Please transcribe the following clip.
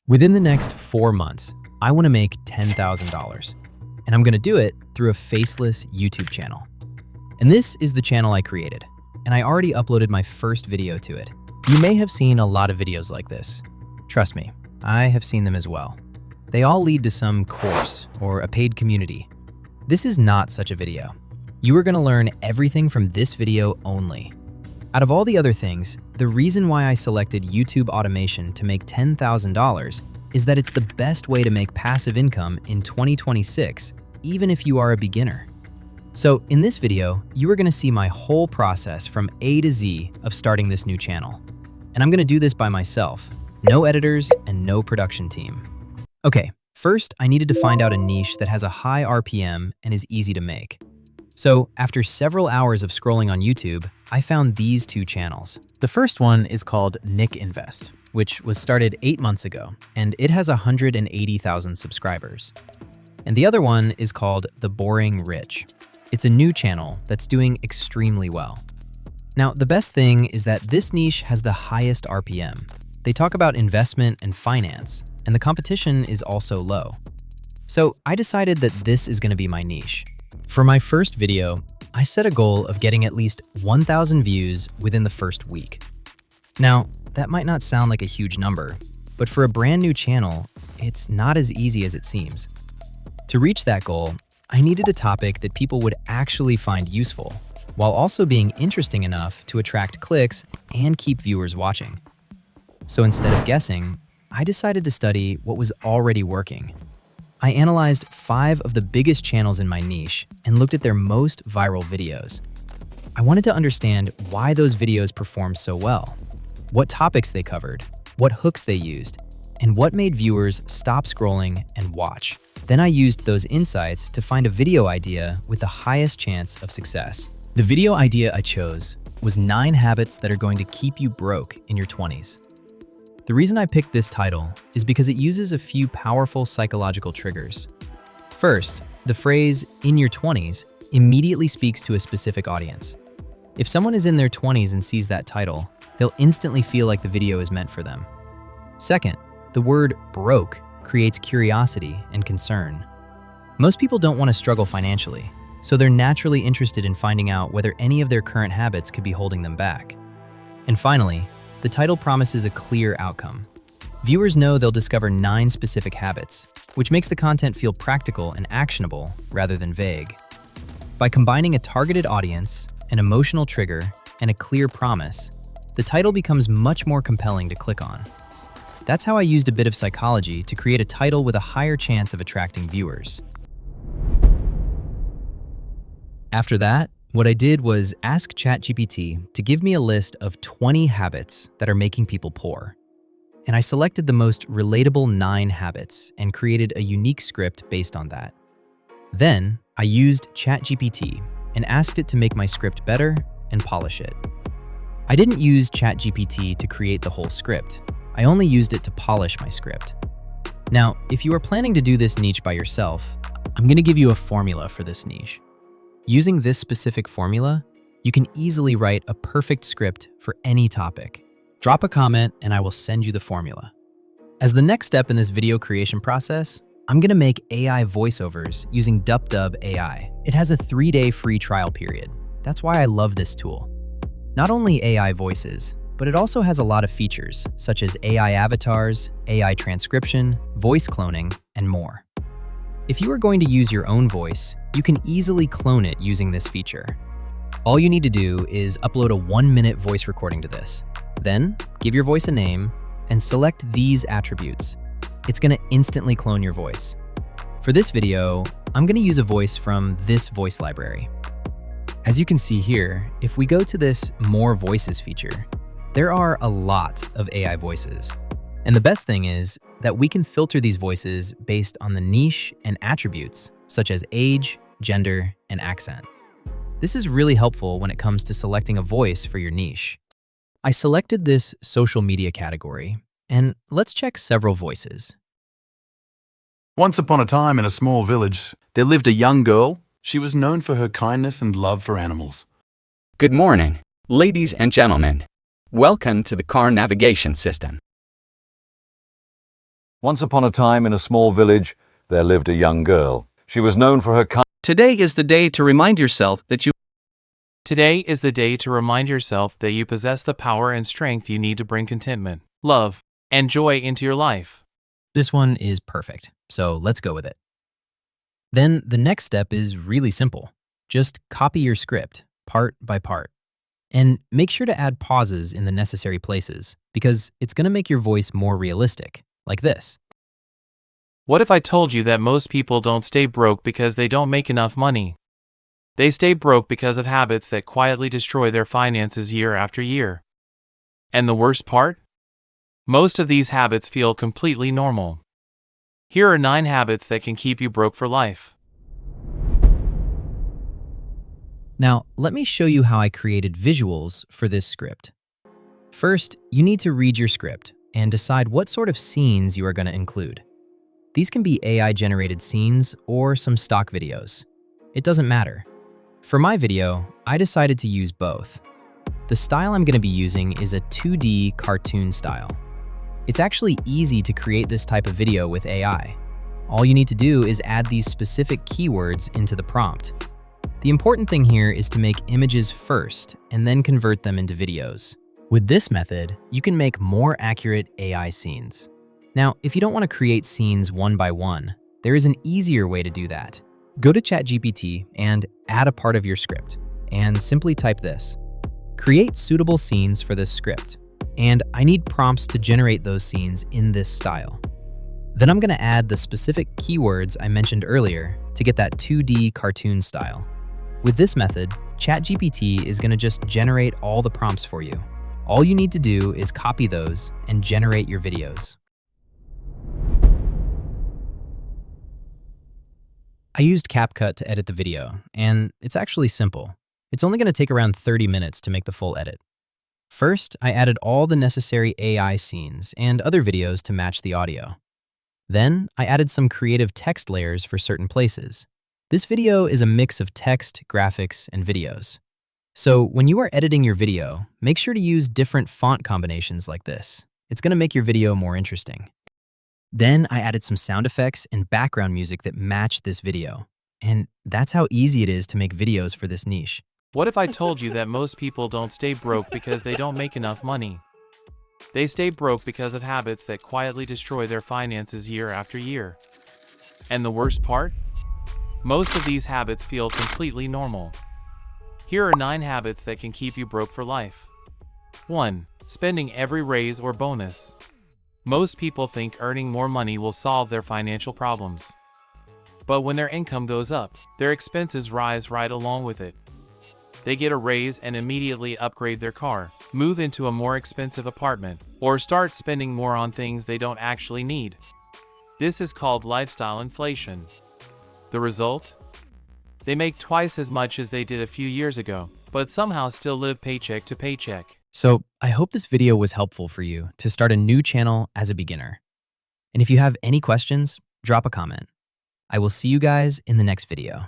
Within the next 4 months, I want to make $10,000, and I'm going to do it through a faceless YouTube channel. And this is the channel I created, and I already uploaded my first video to it. You may have seen a lot of videos like this. Trust me, I have seen them as well. They all lead to some course or a paid community. This is not such a video. You are going to learn everything from this video only. Out of all the other things, the reason why I selected YouTube automation to make $10,000 is that it's the best way to make passive income in 2026, even if you are a beginner. So in this video, you are going to see my whole process from A to Z of starting this new channel. And I'm going to do this by myself, no editors and no production team. Okay, first I needed to find out a niche that has a high RPM and is easy to make. So after several hours of scrolling on YouTube, I found these two channels. The first one is called Nick Invest, which was started 8 months ago, and it has 180,000 subscribers. And the other one is called The Boring Rich. It's a new channel that's doing extremely well. Now, the best thing is that this niche has the highest RPM. They talk about investment and finance, and the competition is also low. So I decided that this is going to be my niche. For my first video, I set a goal of getting at least 1,000 views within the first week. Now, that might not sound like a huge number, but for a brand new channel, it's not as easy as it seems. To reach that goal, I needed a topic that people would actually find useful, while also being interesting enough to attract clicks and keep viewers watching. So instead of guessing, I decided to study what was already working. I analyzed 5 of the biggest channels in my niche and looked at their most viral videos. I wanted to understand why those videos performed so well, what topics they covered, what hooks they used, and what made viewers stop scrolling and watch. Then I used those insights to find a video idea with the highest chance of success. The video idea I chose was 9 habits that are going to keep you broke in your 20s. The reason I picked this title is because it uses a few powerful psychological triggers. First, the phrase "in your 20s" immediately speaks to a specific audience. If someone is in their 20s and sees that title, they'll instantly feel like the video is meant for them. Second, the word "broke" creates curiosity and concern. Most people don't want to struggle financially, so they're naturally interested in finding out whether any of their current habits could be holding them back. And finally, the title promises a clear outcome. Viewers know they'll discover 9 specific habits, which makes the content feel practical and actionable rather than vague. By combining a targeted audience, an emotional trigger, and a clear promise, the title becomes much more compelling to click on. That's how I used a bit of psychology to create a title with a higher chance of attracting viewers. After that, what I did was ask ChatGPT to give me a list of 20 habits that are making people poor. And I selected the most relatable 9 habits and created a unique script based on that. Then, I used ChatGPT and asked it to make my script better and polish it. I didn't use ChatGPT to create the whole script. I only used it to polish my script. Now, if you are planning to do this niche by yourself, I'm going to give you a formula for this niche. Using this specific formula, you can easily write a perfect script for any topic. Drop a comment and I will send you the formula. As the next step in this video creation process, I'm going to make AI voiceovers using DupDub AI. It has a 3-day free trial period. That's why I love this tool. Not only AI voices, but it also has a lot of features such as AI avatars, AI transcription, voice cloning, and more. If you are going to use your own voice, you can easily clone it using this feature. All you need to do is upload a 1-minute voice recording to this. Then, give your voice a name and select these attributes. It's going to instantly clone your voice. For this video, I'm going to use a voice from this voice library. As you can see here, if we go to this More Voices feature, there are a lot of AI voices. And the best thing is that we can filter these voices based on the niche and attributes such as age, gender, and accent. This is really helpful when it comes to selecting a voice for your niche. I selected this social media category, and let's check several voices. Once upon a time in a small village, there lived a young girl. She was known for her kindness and love for animals. Good morning, ladies and gentlemen. Welcome to the car navigation system. Once upon a time in a small village, there lived a young girl. She was known for her Today is the day to remind yourself that you Today is the day to remind yourself that you possess the power and strength you need to bring contentment, love, and joy into your life. This one is perfect, so let's go with it. Then the next step is really simple. Just copy your script, part by part. And make sure to add pauses in the necessary places, because it's going to make your voice more realistic, like this. What if I told you that most people don't stay broke because they don't make enough money? They stay broke because of habits that quietly destroy their finances year after year. And the worst part? Most of these habits feel completely normal. Here are 9 habits that can keep you broke for life. Now, let me show you how I created visuals for this script. First, you need to read your script and decide what sort of scenes you are going to include. These can be AI-generated scenes or some stock videos. It doesn't matter. For my video, I decided to use both. The style I'm going to be using is a 2D cartoon style. It's actually easy to create this type of video with AI. All you need to do is add these specific keywords into the prompt. The important thing here is to make images first and then convert them into videos. With this method, you can make more accurate AI scenes. Now, if you don't want to create scenes one by one, there is an easier way to do that. Go to ChatGPT and add a part of your script, and simply type this. Create suitable scenes for this script, and I need prompts to generate those scenes in this style. Then I'm going to add the specific keywords I mentioned earlier to get that 2D cartoon style. With this method, ChatGPT is going to just generate all the prompts for you. All you need to do is copy those and generate your videos. I used CapCut to edit the video, and it's actually simple. It's only going to take around 30 minutes to make the full edit. First, I added all the necessary AI scenes and other videos to match the audio. Then, I added some creative text layers for certain places. This video is a mix of text, graphics, and videos. So when you are editing your video, make sure to use different font combinations like this. It's going to make your video more interesting. Then I added some sound effects and background music that match this video. And that's how easy it is to make videos for this niche. What if I told you that most people don't stay broke because they don't make enough money? They stay broke because of habits that quietly destroy their finances year after year. And the worst part? Most of these habits feel completely normal. Here are 9 habits that can keep you broke for life. 1. Spending every raise or bonus. Most people think earning more money will solve their financial problems. But when their income goes up, their expenses rise right along with it. They get a raise and immediately upgrade their car, move into a more expensive apartment, or start spending more on things they don't actually need. This is called lifestyle inflation. The result? They make twice as much as they did a few years ago, but somehow still live paycheck to paycheck. So I hope this video was helpful for you to start a new channel as a beginner. And if you have any questions, drop a comment. I will see you guys in the next video.